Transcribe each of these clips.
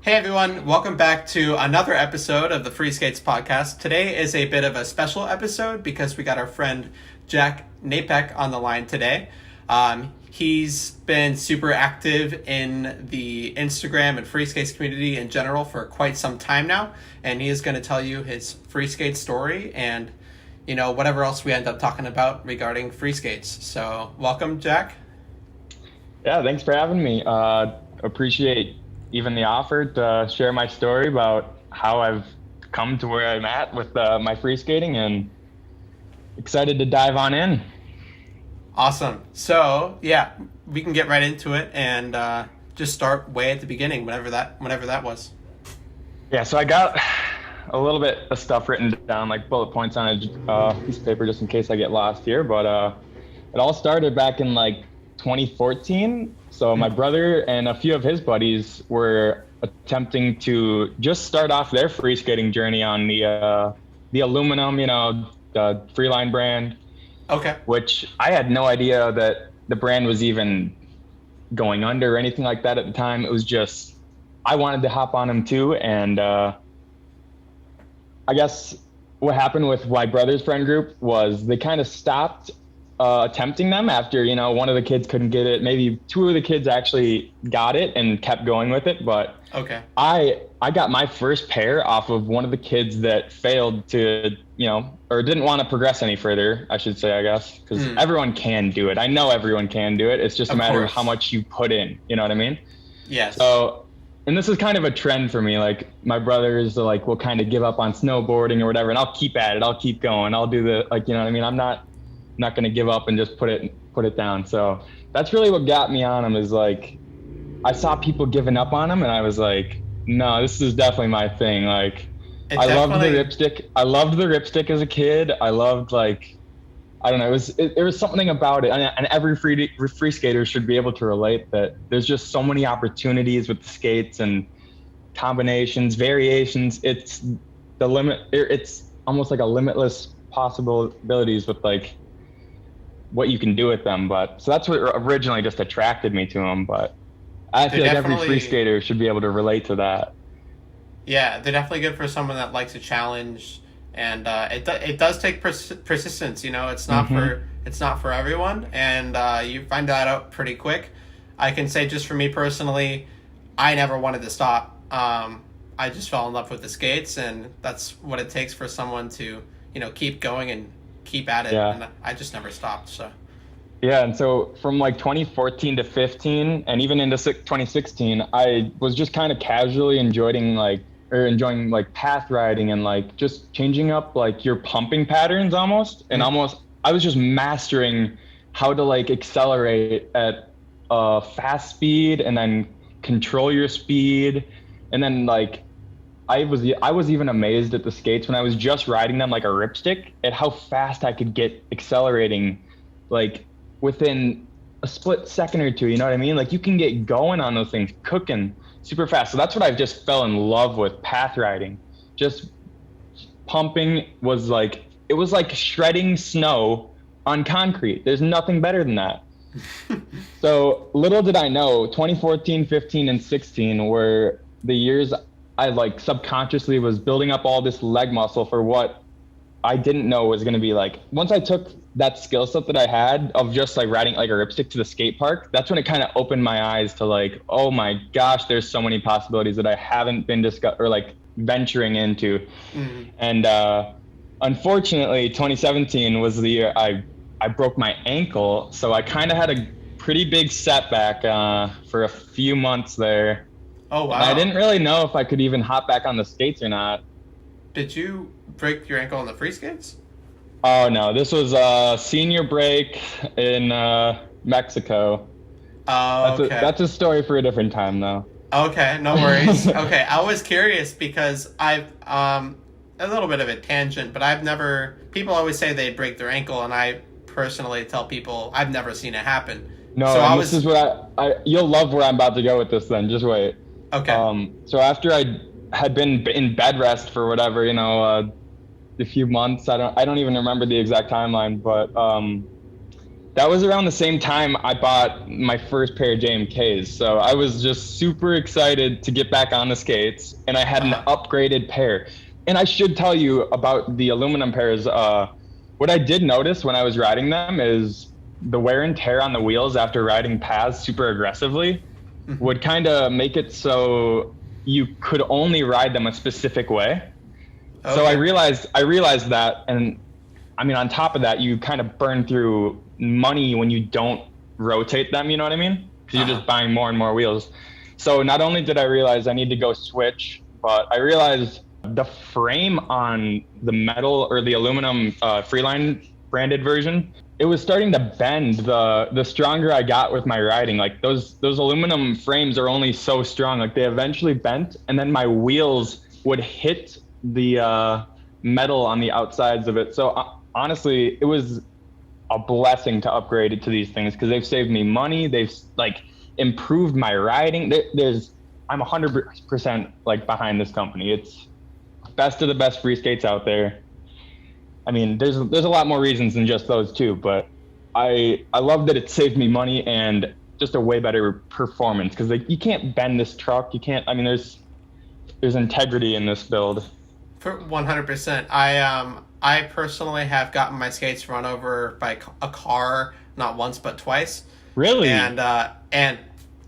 Hey everyone, welcome back to another episode of the Freeskates Podcast. Today is a bit of a special episode because we got our friend Jack Knapek on the line today. He's been super active in the Instagram and Freeskates community in general for quite some time now, and he is going to tell you his Freeskate story and, you know, whatever else we end up talking about regarding Freeskates. So, welcome, Jack. Yeah, thanks for having me. Appreciate even the offer to share my story about how I've come to where I'm at with my free skating, and excited to dive on in. Awesome. So yeah, we can get right into it and just start way at the beginning, whenever that was. Yeah, so I got a little bit of stuff written down, like bullet points on a piece of paper, just in case I get lost here. But it all started back in like 2014. So my brother and a few of his buddies were attempting to just start off their free skating journey on the aluminum, the Freeline brand. Okay. Which I had no idea that the brand was even going under or anything like that at the time. It was just, I wanted to hop on them too. And I guess what happened with my brother's friend group was they kind of stopped attempting them after, one of the kids couldn't get it. Maybe two of the kids actually got it and kept going with it. But okay, I got my first pair off of one of the kids that failed to, or didn't want to progress any further, I should say, I guess, because everyone can do it. I know everyone can do it. It's just a matter of how much you put in. You know what I mean? Yes. So, and this is kind of a trend for me. Like my brothers will kind of give up on snowboarding or whatever, and I'll keep at it. I'll keep going. I'll do you know what I mean? I'm not going to give up and just put it down. So that's really what got me on them, is like I saw people giving up on them and I was like, no, this is definitely my thing. Like loved the ripstick. I loved the ripstick as a kid. I loved I don't know, it was something about it, and every free skater should be able to relate that there's just so many opportunities with the skates and combinations, variations. It's the limit. It's almost like a limitless possibilities with what you can do with them. But so that's what originally just attracted me to them. But I feel like every free skater should be able to relate to that. Yeah, they're definitely good for someone that likes a challenge, and it does take persistence. It's not for everyone, and you find that out pretty quick. I can say just for me personally, I never wanted to stop. I just fell in love with the skates, and that's what it takes for someone to keep going and keep at it. Yeah. And I just never stopped. So yeah, and so from 2014 to 15 and even into 2016, I was just kind of casually enjoying path riding and just changing up your pumping patterns almost. And I was just mastering how to accelerate at fast speed and then control your speed. And then I was even amazed at the skates when I was just riding them like a ripstick at how fast I could get accelerating within a split second or two. You know what I mean? You can get going on those things, cooking super fast. So that's what I've just fell in love with path riding. Just pumping was it was like shredding snow on concrete. There's nothing better than that. So little did I know, 2014, 15, and 16 were the years I subconsciously was building up all this leg muscle for what I didn't know was going to be once I took that skill set that I had of just riding like a ripstick to the skate park. That's when it kind of opened my eyes to oh my gosh, there's so many possibilities that I haven't been venturing into. Mm-hmm. And unfortunately 2017 was the year I broke my ankle. So I kind of had a pretty big setback for a few months there. Oh, wow. And I didn't really know if I could even hop back on the skates or not. Did you break your ankle on the free skates? Oh, no. This was a senior break in Mexico. Oh, okay. That's a story for a different time, though. Okay, no worries. Okay, I was curious because I've, a little bit of a tangent, but people always say they break their ankle, and I personally tell people I've never seen it happen. No, so this is what you'll love where I'm about to go with this then. Just wait. Okay. So after I had been in bed rest for whatever, a few months, I don't even remember the exact timeline, but that was around the same time I bought my first pair of JMKs. So I was just super excited to get back on the skates, and I had an upgraded pair. And I should tell you about the aluminum pairs. What I did notice when I was riding them is the wear and tear on the wheels after riding paths super aggressively would kind of make it so you could only ride them a specific way. Okay. So I realized that, and I mean, on top of that, you kind of burn through money when you don't rotate them, you know what I mean? Because you're just buying more and more wheels. So not only did I realize I need to go switch, but I realized the frame on the metal or the aluminum Freeline branded version, it was starting to bend the stronger I got with my riding. Like those aluminum frames are only so strong. Like they eventually bent, and then my wheels would hit the metal on the outsides of it. So honestly, it was a blessing to upgrade it to these things because they've saved me money. They've like improved my riding. I'm 100% like behind this company. It's best of the best free skates out there. I mean, there's a lot more reasons than just those two, but I love that it saved me money and just a way better performance because like you can't bend this truck. You can't. I mean, there's integrity in this build. For 100%. I personally have gotten my skates run over by a car not once but twice. Really? And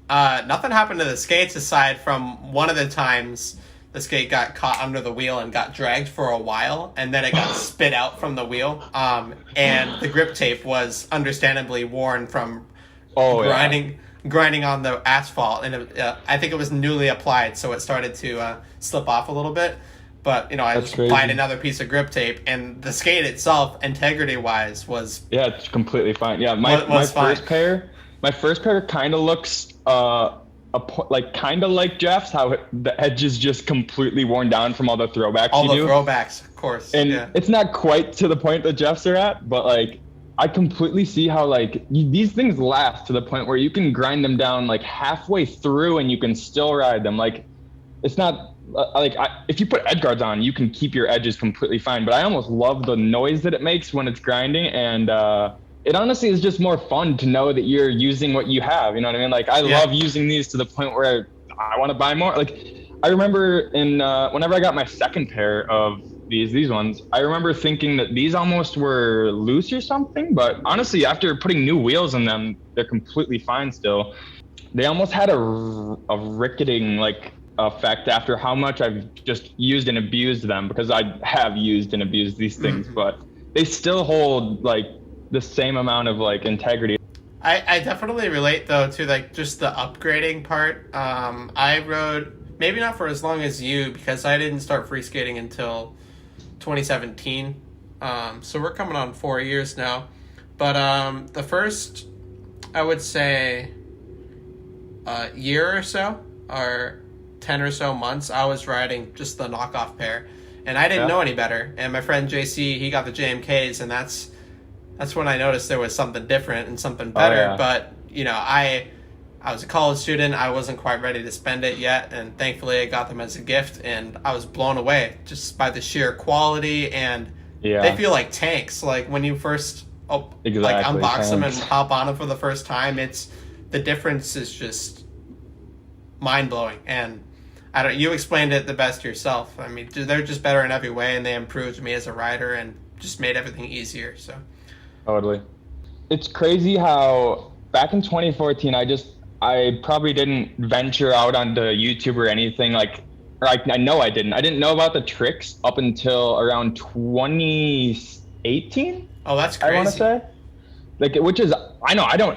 nothing happened to the skates aside from one of the times the skate got caught under the wheel and got dragged for a while, and then it got spit out from the wheel. And the grip tape was understandably worn from grinding on the asphalt, and I think it was newly applied, so it started to slip off a little bit. But, you know, I just applied another piece of grip tape, and the skate itself, integrity-wise, was... Yeah, it's completely fine. Yeah, my first pair kind of looks kind of like Jeff's, how the edge is just completely worn down from all the throwbacks throwbacks, of course. And it's not quite to the point that Jeff's are at, but, like, I completely see how, like, these things last to the point where you can grind them down, like, halfway through and you can still ride them. Like, it's not... if you put edge guards on, you can keep your edges completely fine. But I almost love the noise that it makes when it's grinding, and it honestly is just more fun to know that you're using what you have. You know what I mean? Like I love using these to the point where I want to buy more. Like I remember whenever I got my second pair of these ones, I remember thinking that these almost were loose or something. But honestly, after putting new wheels in them, they're completely fine still. They almost had a ricketing effect after how much I've just used and abused them, because I have used and abused these things, but they still hold like the same amount of like integrity. I definitely relate though to like just the upgrading part. I rode maybe not for as long as you because I didn't start free skating until 2017. So we're coming on 4 years now. But the first, I would say, year or so, or 10 or so months, I was riding just the knockoff pair, and I didn't know any better. And my friend JC, he got the JMKs, and that's when I noticed there was something different and something better. But you know, I was a college student. I wasn't quite ready to spend it yet, and thankfully I got them as a gift, and I was blown away just by the sheer quality, and they feel like tanks. Like when you first unbox them and hop on them for the first time, the difference is just mind-blowing. And you explained it the best yourself. I mean, they're just better in every way, and they improved me as a rider and just made everything easier. So totally. It's crazy how back in 2014, I probably didn't venture out onto YouTube or anything I know I didn't. I didn't know about the tricks up until around 2018. Oh, that's crazy. I want to say.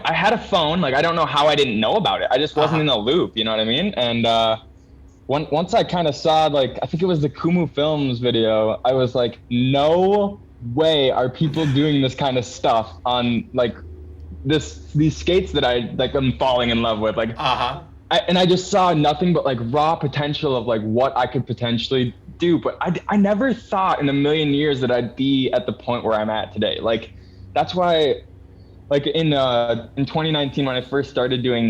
I had a phone. Like, I don't know how I didn't know about it. I just wasn't in the loop, you know what I mean? And once I kind of saw, I think it was the Kumu Films video, I was like, no way are people doing this kind of stuff on, these skates that I'm falling in love with. And I just saw nothing but, raw potential of, what I could potentially do. But I never thought in a million years that I'd be at the point where I'm at today. That's why... in 2019 when I first started doing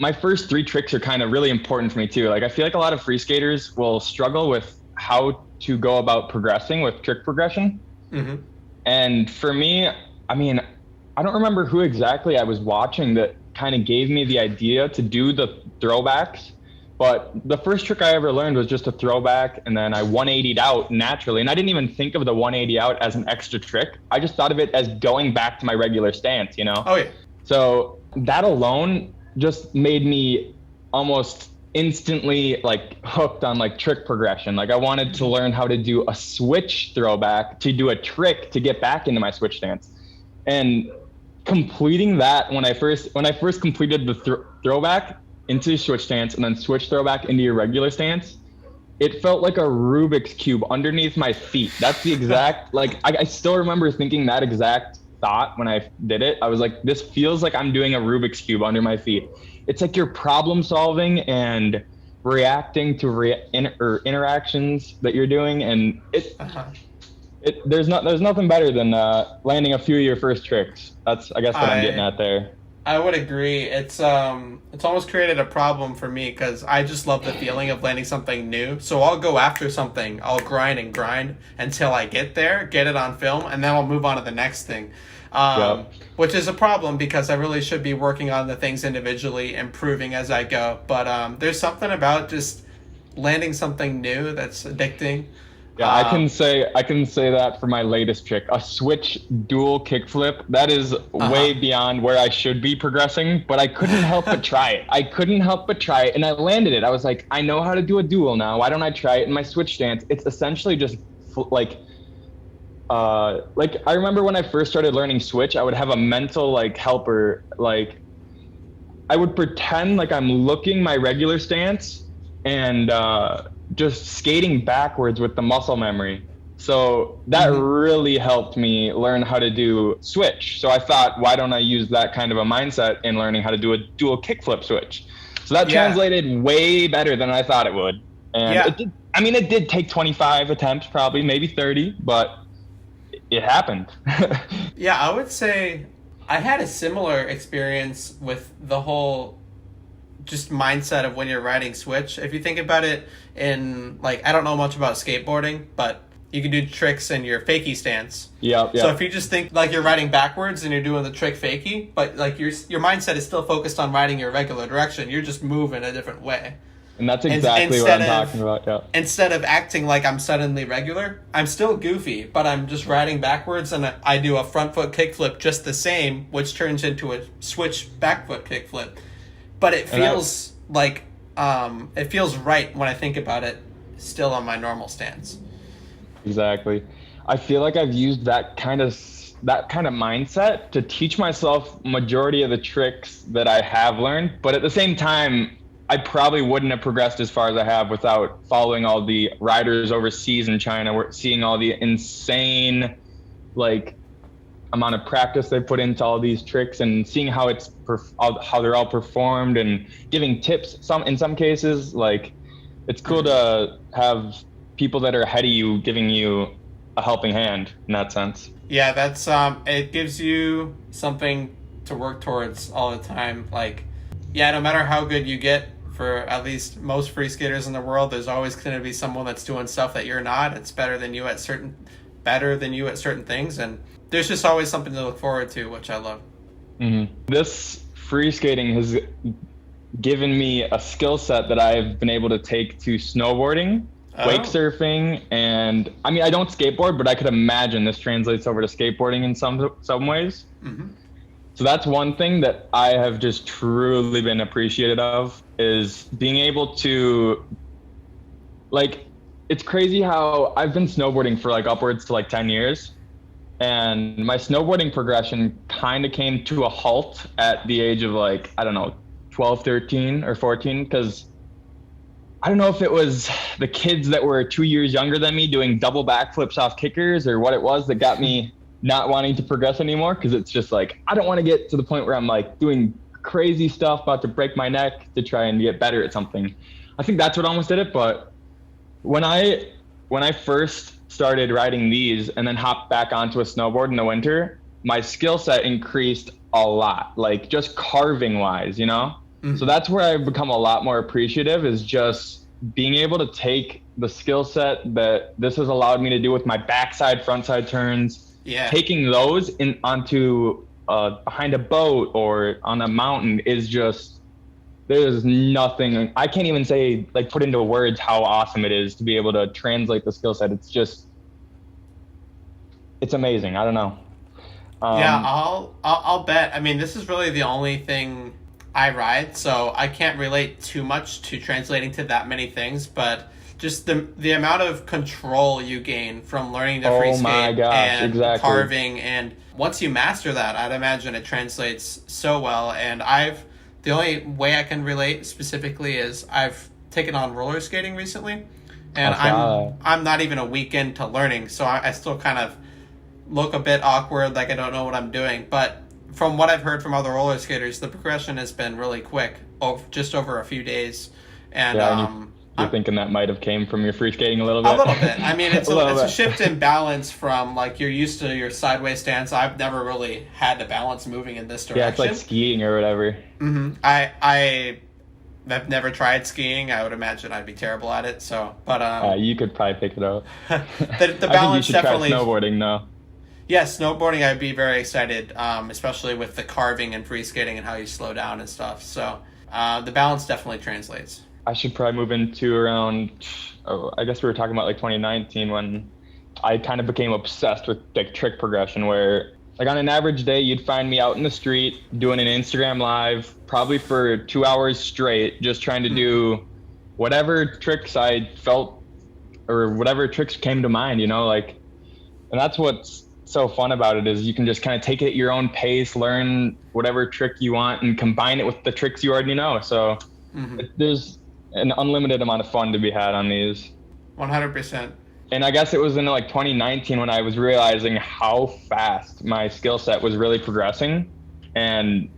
my first 3 tricks are kind of really important for me too. I feel like a lot of free skaters will struggle with how to go about progressing with trick progression. And for me, I mean, I don't remember who exactly I was watching that kind of gave me the idea to do the throwbacks. But the first trick I ever learned was just a throwback, and then I 180'd out naturally. And I didn't even think of the 180 out as an extra trick. I just thought of it as going back to my regular stance, you know? Oh, yeah. So that alone just made me almost instantly like hooked on like trick progression. Like I wanted to learn how to do a switch throwback to do a trick to get back into my switch stance. And completing that when I first completed the throwback into switch stance and then switch throwback into your regular stance, it felt like a Rubik's Cube underneath my feet. That's the exact, like, I still remember thinking that exact thought when I did it. I was like, this feels like I'm doing a Rubik's Cube under my feet. It's like you're problem solving and reacting to interactions that you're doing. And there's nothing better than landing a few of your first tricks. That's, I guess, what I'm getting at there. I would agree. It's almost created a problem for me because I just love the feeling of landing something new. So I'll go after something. I'll grind until I get there, get it on film, and then I'll move on to the next thing. Which is a problem because I really should be working on the things individually, improving as I go. But there's something about just landing something new that's addicting. Yeah, I can say that for my latest trick, a switch dual kickflip. That is way beyond where I should be progressing, but I couldn't help but try it. And I landed it. I was like, I know how to do a dual now. Why don't I try it in my switch stance? It's essentially just like I remember when I first started learning switch, I would have a mental like helper. Like I would pretend like I'm looking my regular stance and just skating backwards with the muscle memory. So that really helped me learn how to do switch. So I thought, why don't I use that kind of a mindset in learning how to do a dual kickflip switch? So that translated way better than I thought it would. And it did take 25 attempts, probably, maybe 30, but it happened. Yeah, I would say I had a similar experience with the whole just mindset of when you're riding switch. If you think about it in, like, I don't know much about skateboarding, but you can do tricks in your fakie stance. Yeah. So if you just think like you're riding backwards and you're doing the trick fakie, but like your mindset is still focused on riding your regular direction, you're just moving a different way. And that's exactly what I'm talking about, yeah. Instead of acting like I'm suddenly regular, I'm still goofy, but I'm just riding backwards and I do a front foot kickflip just the same, which turns into a switch back foot kickflip. But it feels it feels right when I think about it, still on my normal stance. Exactly. I feel like I've used that kind of mindset to teach myself majority of the tricks that I have learned. But at the same time, I probably wouldn't have progressed as far as I have without following all the riders overseas in China, seeing all the insane amount of practice they put into all these tricks and seeing how they're all performed and giving tips. In some cases, like, it's cool to have people that are ahead of you giving you a helping hand in that sense. Yeah, that's it gives you something to work towards all the time. Like, yeah, no matter how good you get, for at least most free skaters in the world, there's always going to be someone that's doing stuff that you're not. It's better than you at certain things, and there's just always something to look forward to, which I love. Mm-hmm. This free skating has given me a skill set that I've been able to take to snowboarding, wake surfing, and I mean, I don't skateboard, but I could imagine this translates over to skateboarding in some ways. Mm-hmm. So that's one thing that I have just truly been appreciative of, is being able to, like, it's crazy how I've been snowboarding for upwards to 10 years. And my snowboarding progression kind of came to a halt at the age of 12, 13 or 14, because I don't know if it was the kids that were 2 years younger than me doing double backflips off kickers or what it was that got me not wanting to progress anymore. Because it's just I don't want to get to the point where I'm doing crazy stuff, about to break my neck to try and get better at something. I think that's what almost did it. But when I first started riding these and then hopped back onto a snowboard in the winter, my skill set increased a lot, just carving wise, you know? Mm-hmm. So that's where I've become a lot more appreciative, is just being able to take the skill set that this has allowed me to do with my backside, frontside turns, taking those onto behind a boat or on a mountain is just, there's nothing, I can't even say, like, put into words how awesome it is to be able to translate the skill set. It's just, it's amazing. I don't know. Yeah, I'll bet. I mean, this is really the only thing I ride, so I can't relate too much to translating to that many things, but just the amount of control you gain from learning to free skate and exactly. carving, and once you master that, I'd imagine it translates so well. And the only way I can relate specifically is I've taken on roller skating recently, and I'm not even a week into learning, so I still kind of look a bit awkward, like I don't know what I'm doing. But from what I've heard from other roller skaters, the progression has been really quick, just over a few days. And you're thinking that might have came from your free skating a little bit? A little bit. I mean, it's a shift in balance from, like, you're used to your sideways stance. I've never really had the balance moving in this direction. Yeah, it's like skiing or whatever. Mm-hmm. I've never tried skiing. I would imagine I'd be terrible at it. So, but you could probably pick it up. the balance I think you should definitely. Try snowboarding, no. Yeah, snowboarding, I'd be very excited, especially with the carving and free skating and how you slow down and stuff. So the balance definitely translates. I should probably move into around, I guess we were talking about like 2019 when I kind of became obsessed with like trick progression, where like on an average day, you'd find me out in the street doing an Instagram live, probably for 2 hours straight, just trying to do whatever tricks I felt or whatever tricks came to mind, you know, like, and that's what's so fun about it is you can just kind of take it at your own pace, learn whatever trick you want and combine it with the tricks you already know. So there's an unlimited amount of fun to be had on these. 100%. And I guess it was in like 2019 when I was realizing how fast my skill set was really progressing. And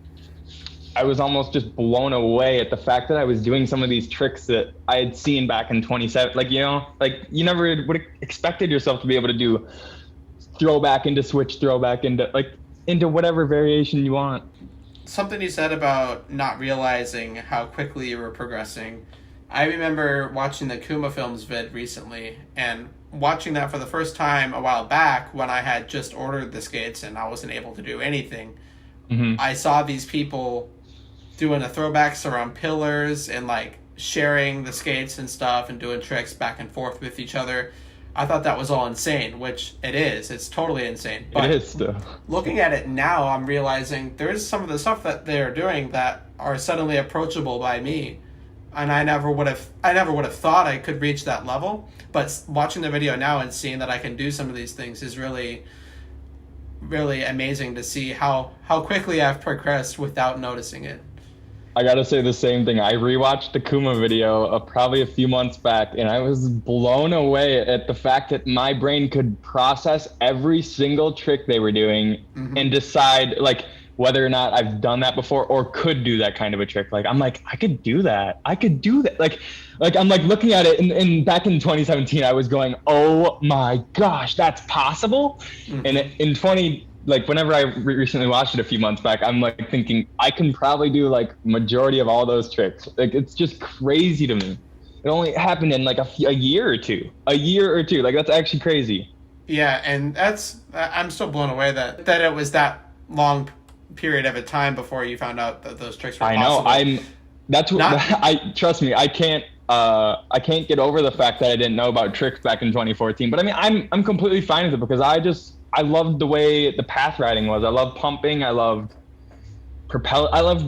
I was almost just blown away at the fact that I was doing some of these tricks that I had seen back in 2017. Like, you know, like you never would have expected yourself to be able to do throw back into switch, throw back into whatever variation you want. Something you said about not realizing how quickly you were progressing. I remember watching the Kuma Films vid recently, and watching that for the first time a while back when I had just ordered the skates and I wasn't able to do anything. I saw these people doing the throwbacks around pillars and like sharing the skates and stuff and doing tricks back and forth with each other. I thought that was all insane, which it is. It's totally insane. But it is still. Looking at it now, I'm realizing there's some of the stuff that they're doing that are suddenly approachable by me, and I never would have thought I could reach that level. But watching the video now and seeing that I can do some of these things is really, really amazing to see how quickly I've progressed without noticing it. I gotta say the same thing. I rewatched the Kuma video probably a few months back, and I was blown away at the fact that my brain could process every single trick they were doing and decide like whether or not I've done that before or could do that kind of a trick. Like, I'm like, I could do that. Like I'm like looking at it, and back in 2017, I was going, oh my gosh, that's possible. And whenever I recently watched it a few months back, I'm like thinking I can probably do like majority of all those tricks. Like, it's just crazy to me. It only happened in like a year or two. Like, that's actually crazy. Yeah, and I'm still blown away that it was that long period of a time before you found out that those tricks were possible. I know. Trust me, I can't get over the fact that I didn't know about tricks back in 2014. But I mean, I'm completely fine with it because I loved the way the path riding was. I loved pumping. I loved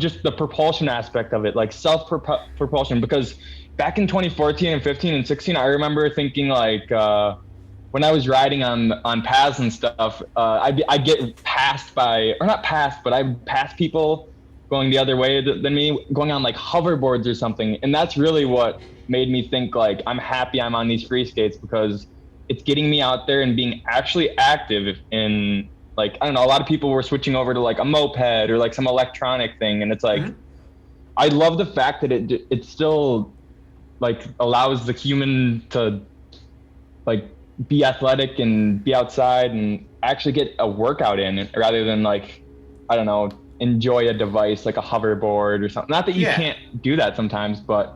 just the propulsion aspect of it, like self-propulsion. Because back in 2014 and 15 and 16, I remember thinking like when I was riding on paths and stuff, I'd get passed by, or not passed, but I'd pass people going the other way than me, going on like hoverboards or something. And that's really what made me think like I'm happy I'm on these free skates, because it's getting me out there and being actually active in, like, I don't know, a lot of people were switching over to like a moped or like some electronic thing. And it's like, I love the fact that it still like allows the human to like be athletic and be outside and actually get a workout in, rather than like, I don't know, enjoy a device like a hoverboard or something. Not that you can't do that sometimes, but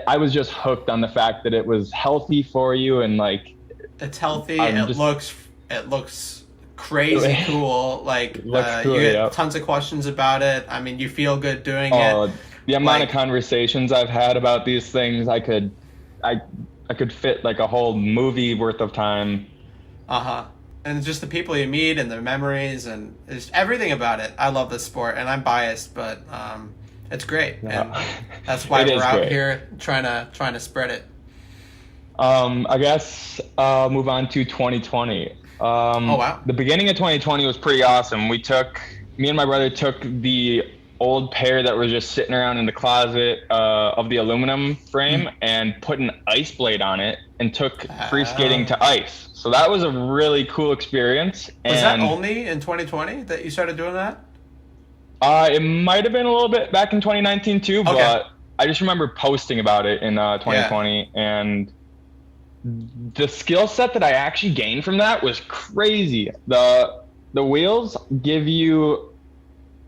I was just hooked on the fact that it was healthy for you and like, it's healthy. It looks crazy cool. Like cool, you get yeah. tons of questions about it. I mean, you feel good doing Oh, it. the amount Like, of conversations I've had about these things, I could fit like a whole movie worth of time. and it's just the people you meet and the memories and just everything about it. I love this sport, and I'm biased, but it's great, and that's why we're out here trying to spread it. I guess move on to 2020. Oh wow! The beginning of 2020 was pretty awesome. Me and my brother took the old pair that was just sitting around in the closet of the aluminum frame and put an ice blade on it and took free skating to ice. So that was a really cool experience. Was that only in 2020 that you started doing that? It might have been a little bit back in 2019 too, but I just remember posting about it in 2020, and the skill set that I actually gained from that was crazy. The wheels give you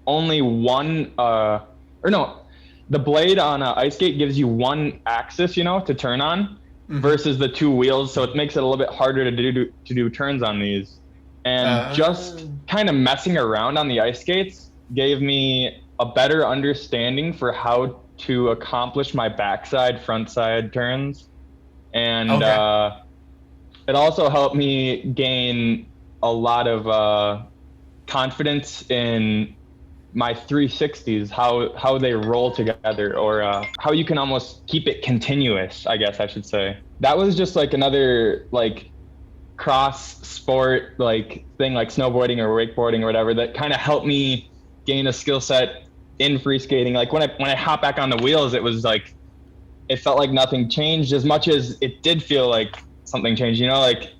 only one, the blade on ice skate gives you one axis, to turn on, versus the two wheels, so it makes it a little bit harder to do turns on these. And just kind of messing around on the ice skates gave me a better understanding for how to accomplish my backside, frontside turns. And it also helped me gain a lot of confidence in my 360s, how they roll together, or how you can almost keep it continuous, I guess I should say. That was just like another like cross sport like thing, like snowboarding or wakeboarding or whatever, that kind of helped me gain a skill set in free skating. Like when I hop back on the wheels, it was like, it felt like nothing changed as much as it did feel like something changed, like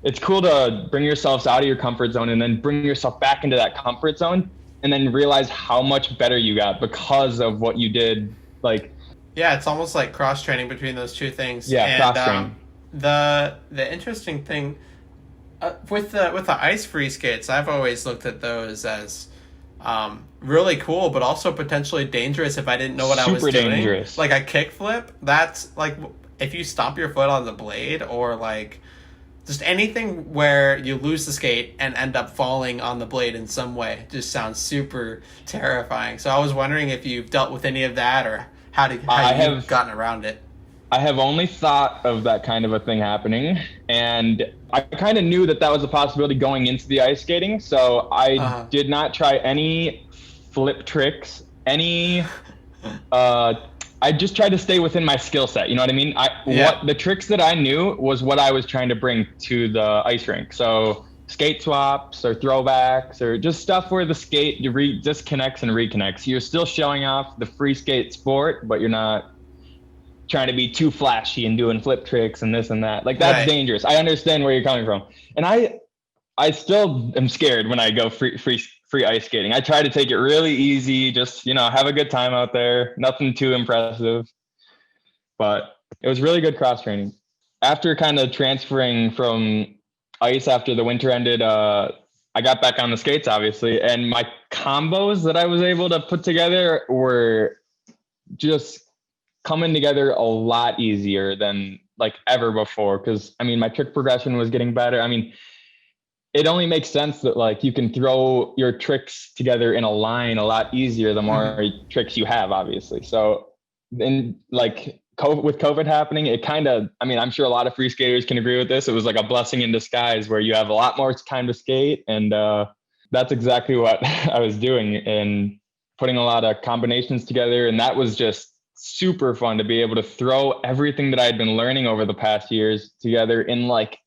it's cool to bring yourselves out of your comfort zone and then bring yourself back into that comfort zone and then realize how much better you got because of what you did. Like, yeah, it's almost like cross training between those two things. Yeah, cross training. The interesting thing with the ice free skates, I've always looked at those as really cool, but also potentially dangerous if I didn't know what I was doing. Super dangerous. Like a kickflip, that's like if you stomp your foot on the blade, or like just anything where you lose the skate and end up falling on the blade in some way, just sounds super terrifying. So I was wondering if you've dealt with any of that, or how you've gotten around it. I have only thought of that kind of a thing happening, and I kind of knew that was a possibility going into the ice skating, so I did not try any flip tricks, I just tried to stay within my skill set. You know what I mean? What the tricks that I knew was what I was trying to bring to the ice rink. So skate swaps or throwbacks or just stuff where the skate disconnects and reconnects. You're still showing off the free skate sport, but you're not trying to be too flashy and doing flip tricks and this and that. Like that's dangerous. I understand where you're coming from. And I still am scared when I go free ice skating. I try to take it really easy, just, have a good time out there. Nothing too impressive, but it was really good cross training. After kind of transferring from ice after the winter ended, I got back on the skates, obviously. And my combos that I was able to put together were just coming together a lot easier than like ever before. Cause my trick progression was getting better. It only makes sense that like you can throw your tricks together in a line a lot easier the more tricks you have, obviously. So then like with COVID happening, it kind of, I'm sure a lot of free skaters can agree with this. It was like a blessing in disguise where you have a lot more time to skate. And that's exactly what I was doing, and putting a lot of combinations together. And that was just super fun to be able to throw everything that I'd been learning over the past years together in like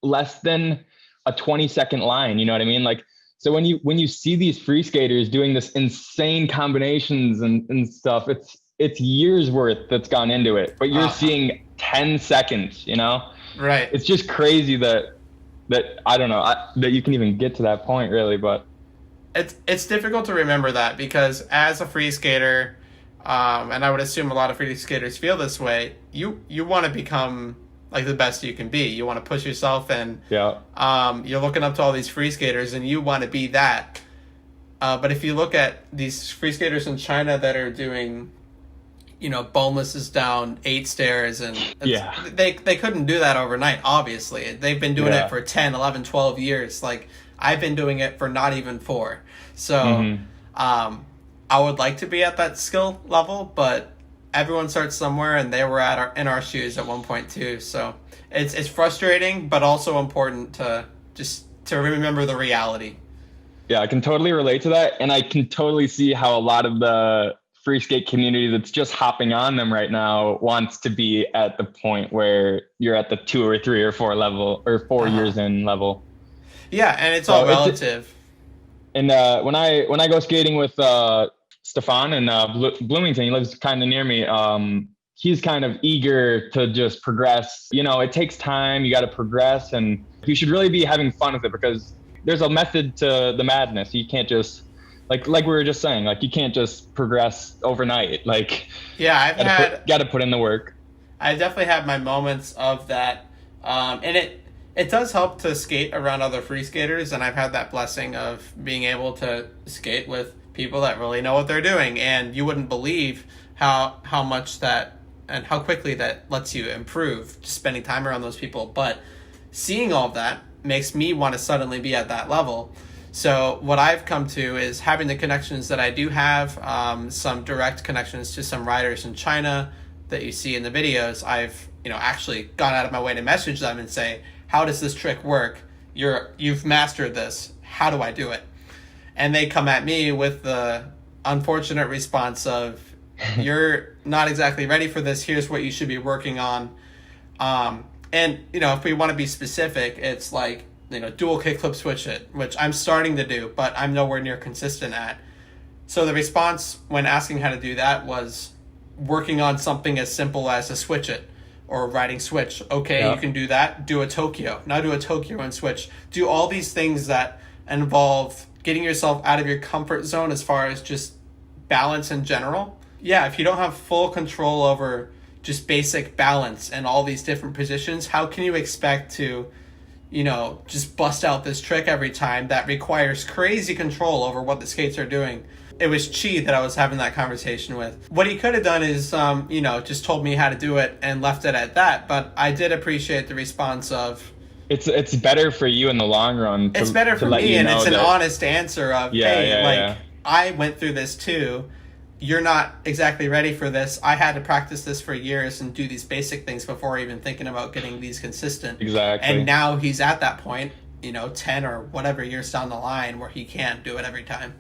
less than a 20-second line. You know what I mean? Like, so when you see these free skaters doing this insane combinations and stuff, it's years worth that's gone into it, but you're seeing 10 seconds, Right. It's just crazy that I don't know, that you can even get to that point, really. But it's difficult to remember that, because as a free skater, and I would assume a lot of free skaters feel this way, you want to become like the best you can be. You want to push yourself, and you're looking up to all these free skaters and you want to be that. But if you look at these free skaters in China that are doing boneless is down 8 stairs, and Yeah. they couldn't do that overnight. Obviously, they've been doing it for 10, 11, 12 years. Like, I've been doing it for not even 4. So I would like to be at that skill level, but everyone starts somewhere, and they were in our shoes at one point too. So it's frustrating, but also important to remember the reality. Yeah, I can totally relate to that, and I can totally see how a lot of the free skate community that's just hopping on them right now wants to be at the point where you're at the 2 or 3 or 4 level, or 4 years in level. Yeah, and it's all relative. And when I go skating with Stefan in Bloomington, he lives kind of near me. He's kind of eager to just progress. It takes time. You got to progress, and you should really be having fun with it, because there's a method to the madness. You can't just like we were just saying, like, you can't just progress overnight. Like, yeah, got to put in the work. I definitely had my moments of that, and it does help to skate around other free skaters, and I've had that blessing of being able to skate with people that really know what they're doing, and you wouldn't believe how much that and how quickly that lets you improve just spending time around those people. But seeing all of that makes me want to suddenly be at that level. So what I've come to is having the connections that I do have, some direct connections to some riders in China that you see in the videos. I've actually gone out of my way to message them and say, how does this trick work? You've mastered this. How do I do it? And they come at me with the unfortunate response of, you're not exactly ready for this. Here's what you should be working on. And if we want to be specific, it's like, dual kickflip switch it, which I'm starting to do, but I'm nowhere near consistent at. So the response when asking how to do that was working on something as simple as a switch it or riding switch. Okay, You can do that. Do a Tokyo. Now do a Tokyo and switch. Do all these things that involve getting yourself out of your comfort zone as far as just balance in general. Yeah, if you don't have full control over just basic balance and all these different positions, how can you expect to just bust out this trick every time that requires crazy control over what the skates are doing? It was Chi that I was having that conversation with. What he could have done is, just told me how to do it and left it at that. But I did appreciate the response of, it's better for you in the long run. It's better for me, and it's an honest answer of, I went through this too. You're not exactly ready for this. I had to practice this for years and do these basic things before even thinking about getting these consistent. Exactly. And now he's at that point, 10 or whatever years down the line where he can't do it every time.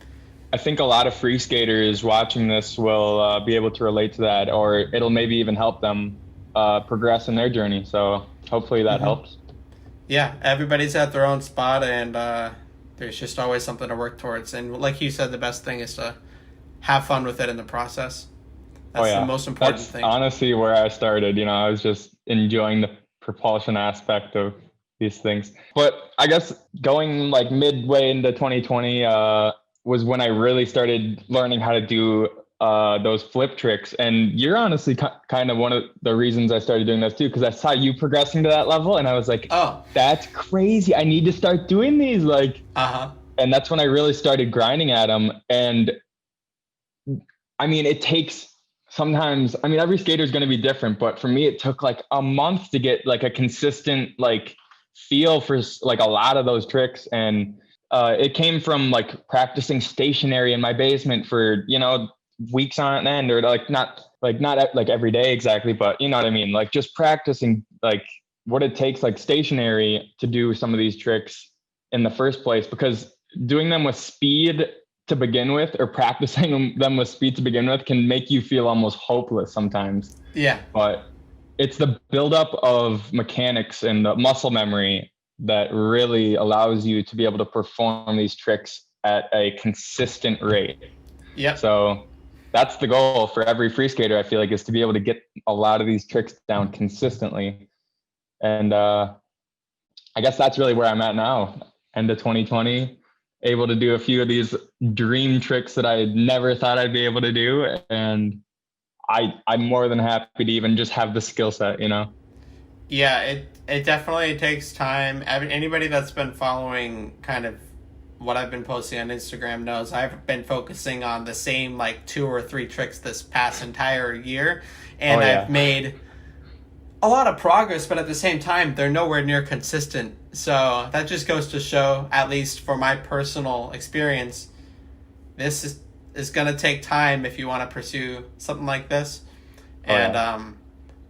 I think a lot of free skaters watching this will be able to relate to that, or it'll maybe even help them progress in their journey. So hopefully that helps. Yeah, everybody's at their own spot, and there's just always something to work towards. And like you said, the best thing is to have fun with it in the process. That's the most important thing. Honestly where I started. I was just enjoying the propulsion aspect of these things. But I guess going like midway into 2020 was when I really started learning how to do those flip tricks. And you're honestly kind of one of the reasons I started doing this too, because I saw you progressing to that level, and I was like, oh, that's crazy. I need to start doing these. And that's when I really started grinding at them. And it takes sometimes, every skater is going to be different, but for me, it took like a month to get like a consistent feel for like a lot of those tricks. And it came from like practicing stationary in my basement for, weeks on end, or not every day exactly, but you know what I mean? Like just practicing like what it takes, like stationary, to do some of these tricks in the first place, because doing them with speed to begin with, or practicing them with speed to begin with, can make you feel almost hopeless sometimes. Yeah. But it's the buildup of mechanics and the muscle memory that really allows you to be able to perform these tricks at a consistent rate. Yeah. So that's the goal for every free skater, I feel like, is to be able to get a lot of these tricks down consistently. And I guess that's really where I'm at now, end of 2020. Able to do a few of these dream tricks that I never thought I'd be able to do. And I'm more than happy to even just have the skill set, Yeah, it definitely takes time. Anybody that's been following kind of what I've been posting on Instagram knows I've been focusing on the same like 2 or 3 tricks this past entire year, and I've made a lot of progress, but at the same time they're nowhere near consistent. So that just goes to show, at least for my personal experience, this is going to take time if you want to pursue something like this.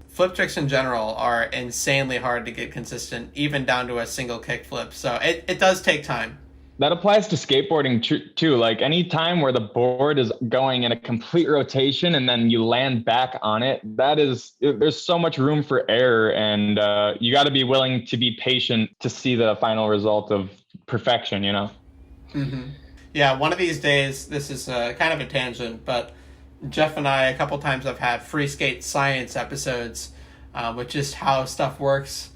Flip tricks in general are insanely hard to get consistent, even down to a single kick flip. So it does take time. That applies to skateboarding too. Like any time where the board is going in a complete rotation and then you land back on it, there's so much room for error, and you got to be willing to be patient to see the final result of perfection, you know? Mm-hmm. Yeah, one of these days, this is kind of a tangent, but Jeff and I, a couple times, have had Freeskate Science episodes, which is how stuff works.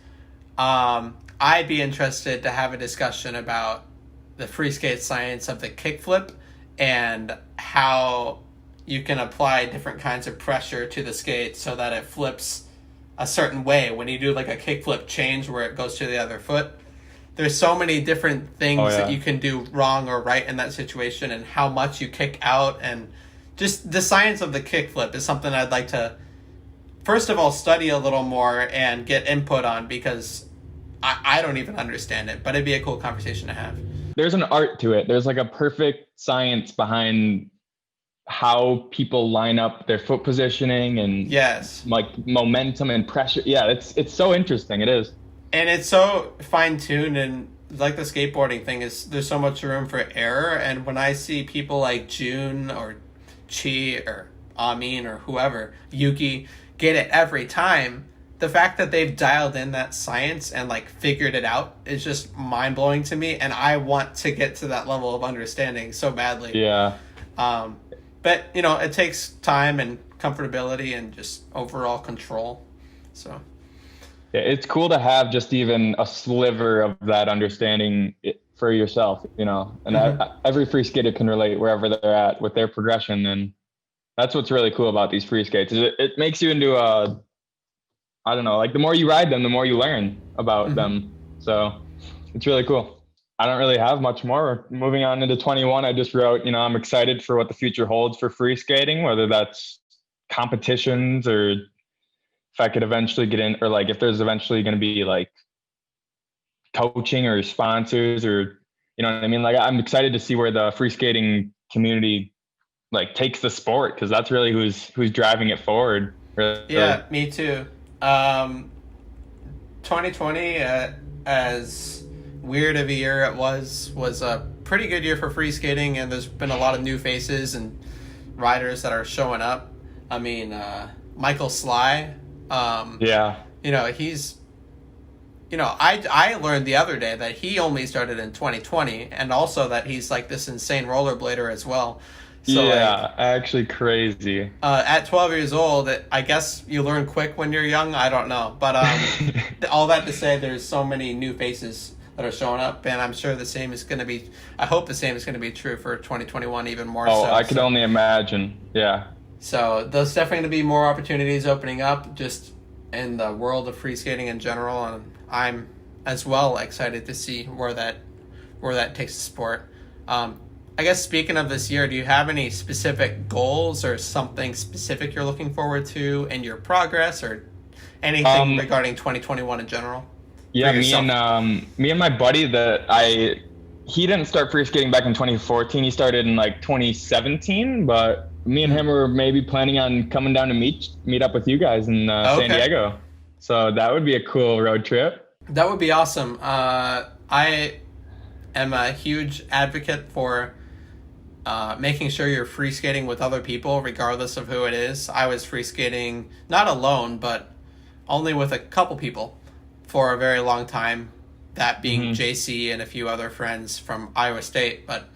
I'd be interested to have a discussion about the Freeskate Science of the kickflip and how you can apply different kinds of pressure to the skate so that it flips a certain way. When you do like a kickflip change where it goes to the other foot, there's so many different things that you can do wrong or right in that situation, and how much you kick out, and just the science of the kickflip is something I'd like to, first of all, study a little more and get input on, because I don't even understand it, but it'd be a cool conversation to have. There's an art to it. There's like a perfect science behind how people line up their foot positioning and like momentum and pressure. Yeah, it's so interesting. It is. And it's so fine-tuned, and like the skateboarding thing is, there's so much room for error. And when I see people like June or Chi or Amin or whoever, Yuki, get it every time, the fact that they've dialed in that science and like figured it out is just mind-blowing to me, and I want to get to that level of understanding so badly. Yeah. But you know, it takes time and comfortability and just overall control. So yeah, it's cool to have just even a sliver of that understanding for yourself, you know, and every free skater can relate wherever they're at with their progression. And that's what's really cool about these free skates. It makes you into I don't know, like the more you ride them, the more you learn about them. So it's really cool. I don't really have much more. Moving on into 21, I just wrote, you know, I'm excited for what the future holds for free skating, whether that's competitions or if I could eventually get in, or like if there's eventually going to be like coaching or sponsors, or, you know what I mean? Like I'm excited to see where the free skating community like takes the sport, because that's really who's driving it forward. Really. Yeah, me too. 2020, as weird of a year it was a pretty good year for free skating, and there's been a lot of new faces and riders that are showing up. I mean, Michael Sly, you know, he's, you know, I learned the other day that he only started in 2020, and also that he's like this insane rollerblader as well. So yeah, actually crazy. At 12 years old, I guess you learn quick when you're young. I don't know. But all that to say, there's so many new faces that are showing up, and I'm sure the same is going to be, I hope the same is going to be true for 2021 even more so. Oh, I could only imagine. Yeah. So there's definitely going to be more opportunities opening up just in the world of free skating in general, and I'm as well excited to see where that takes the sport. I guess speaking of this year, do you have any specific goals or something specific you're looking forward to in your progress, or anything regarding 2021 in general? Yeah, me and my buddy he didn't start free skating back in 2014. He started in like 2017, but me and him were maybe planning on coming down to meet up with you guys in San Diego. So that would be a cool road trip. That would be awesome. I am a huge advocate for making sure you're free skating with other people, regardless of who it is. I was free skating not alone, but only with a couple people for a very long time, that being JC and a few other friends from Iowa State. But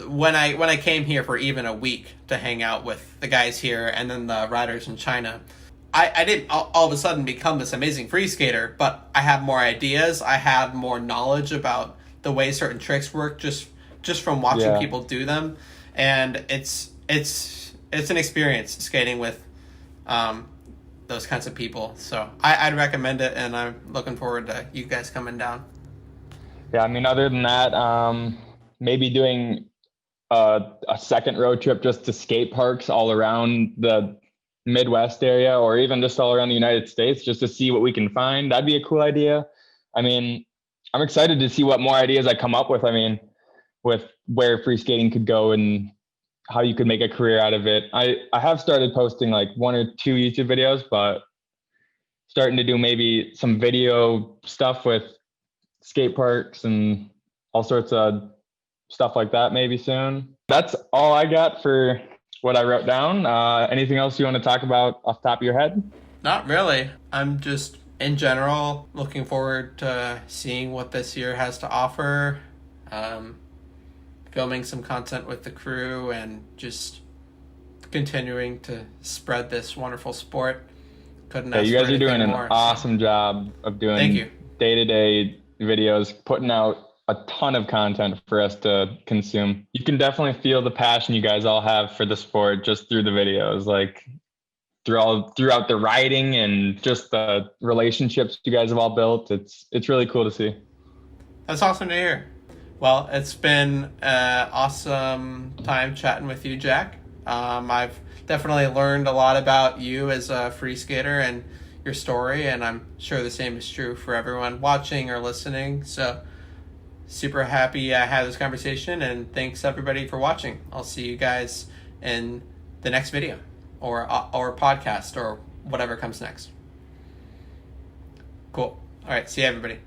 when I came here for even a week to hang out with the guys here and then the riders in China, I didn't all of a sudden become this amazing free skater, but I have more ideas. I have more knowledge about the way certain tricks work just from watching people do them, and it's an experience skating with those kinds of people. So I'd recommend it, and I'm looking forward to you guys coming down. Yeah, I mean, other than that, maybe doing a second road trip just to skate parks all around the Midwest area, or even just all around the United States, just to see what we can find. That'd be a cool idea. I mean, I'm excited to see what more ideas I come up with. I mean, with where free skating could go and how you could make a career out of it. I have started posting like 1 or 2 YouTube videos, but starting to do maybe some video stuff with skate parks and all sorts of stuff like that maybe soon. That's all I got for what I wrote down. Anything else you want to talk about off the top of your head? Not really. I'm just, in general, looking forward to seeing what this year has to offer. Filming some content with the crew and just continuing to spread this wonderful sport. Couldn't ask you guys for are doing anything an more, awesome job of doing Thank you. day-to-day videos, putting out a ton of content for us to consume. You can definitely feel the passion you guys all have for the sport just through the videos, like throughout the writing and just the relationships you guys have all built. It's really cool to see. That's awesome to hear. Well, it's been an awesome time chatting with you, Jack. I've definitely learned a lot about you as a free skater and your story, and I'm sure the same is true for everyone watching or listening. So super happy I had this conversation, and thanks everybody for watching. I'll see you guys in the next video or podcast or whatever comes next. Cool. All right. See you, everybody.